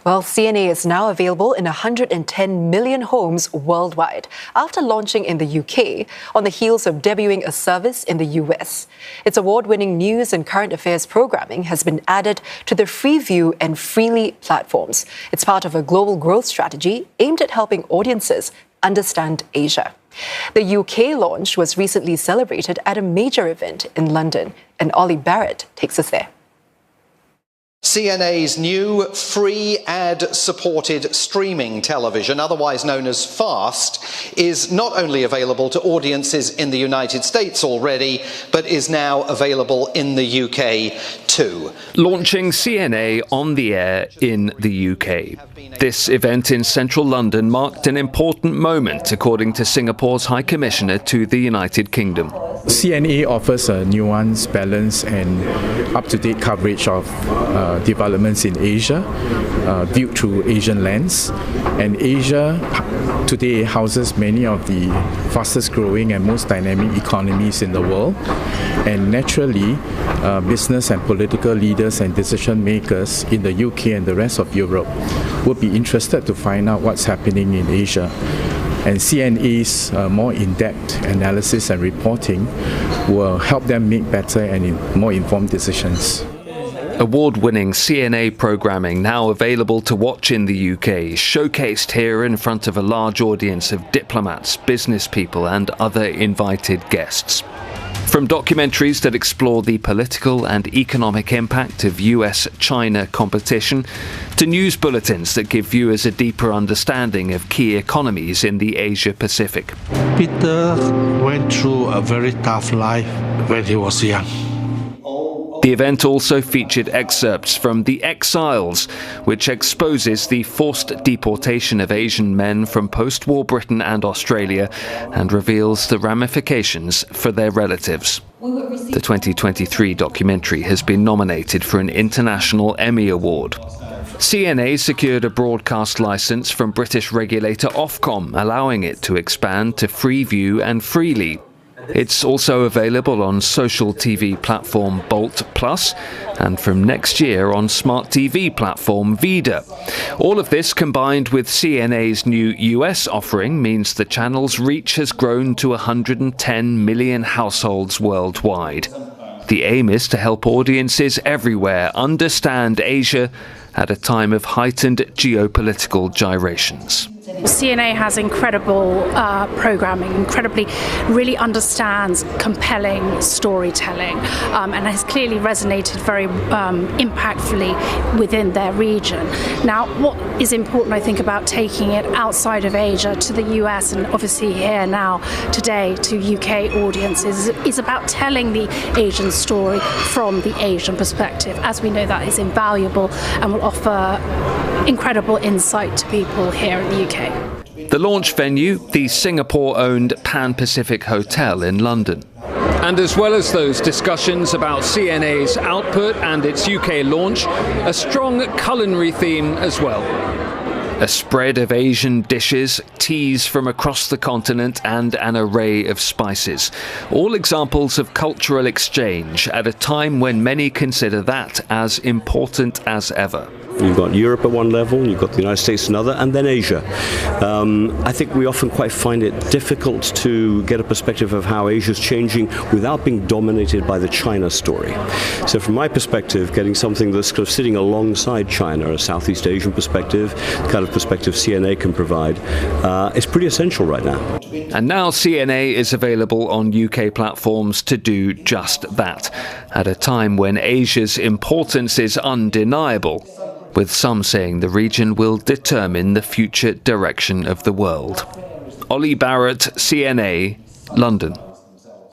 Well, CNA is now available in 110 million homes worldwide after launching in the UK on the heels of debuting a service in the US. Its award-winning news and current affairs programming has been added to the Freeview and Freely platforms. It's part of a global growth strategy aimed at helping audiences understand Asia. The UK launch was recently celebrated at a major event in London, and Ollie Barrett takes us there. CNA's new free ad-supported streaming television, otherwise known as FAST, is not only available to audiences in the United States already, but is now available in the UK too. Launching CNA on the air in the UK. This event in central London marked an important moment, according to Singapore's High Commissioner to the United Kingdom. CNA offers a nuanced, balanced and up-to-date coverage of developments in Asia, viewed through Asian lens. And Asia today houses many of the fastest growing and most dynamic economies in the world. And naturally, business and political leaders and decision makers in the UK and the rest of Europe will be interested to find out what's happening in Asia. And CNA's more in-depth analysis and reporting will help them make better and more informed decisions. Award-winning CNA programming, now available to watch in the UK, showcased here in front of a large audience of diplomats, business people and other invited guests. From documentaries that explore the political and economic impact of US-China competition, to news bulletins that give viewers a deeper understanding of key economies in the Asia-Pacific. Peter went through a very tough life when he was young. The event also featured excerpts from The Exiles, which exposes the forced deportation of Asian men from post-war Britain and Australia and reveals the ramifications for their relatives. The 2023 documentary has been nominated for an International Emmy Award. CNA secured a broadcast licence from British regulator Ofcom, allowing it to expand to Freeview and Freely. It's also available on social TV platform Bolt Plus and from next year on smart TV platform Vida. All of this combined with CNA's new US offering means the channel's reach has grown to 110 million households worldwide. The aim is to help audiences everywhere understand Asia at a time of heightened geopolitical gyrations. CNA has incredible programming, really understands compelling storytelling and has clearly resonated very impactfully within their region. Now, what is important, I think, about taking it outside of Asia to the US and obviously here now today to UK audiences is about telling the Asian story from the Asian perspective. As we know, that is invaluable and will offer incredible insight to people here in the UK. The launch venue, the Singapore-owned Pan-Pacific Hotel in London. And as well as those discussions about CNA's output and its UK launch, a strong culinary theme as well. A spread of Asian dishes, teas from across the continent and an array of spices. All examples of cultural exchange at a time when many consider that as important as ever. You've got Europe at one level, you've got the United States another, and then Asia. I think we often quite find it difficult to get a perspective of how Asia's changing without being dominated by the China story. So from my perspective, getting something that's kind of sitting alongside China, a Southeast Asian perspective, the kind of perspective CNA can provide, is pretty essential right now. And now CNA is available on UK platforms to do just that, at a time when Asia's importance is undeniable, with some saying the region will determine the future direction of the world. Ollie Barrett, CNA, London.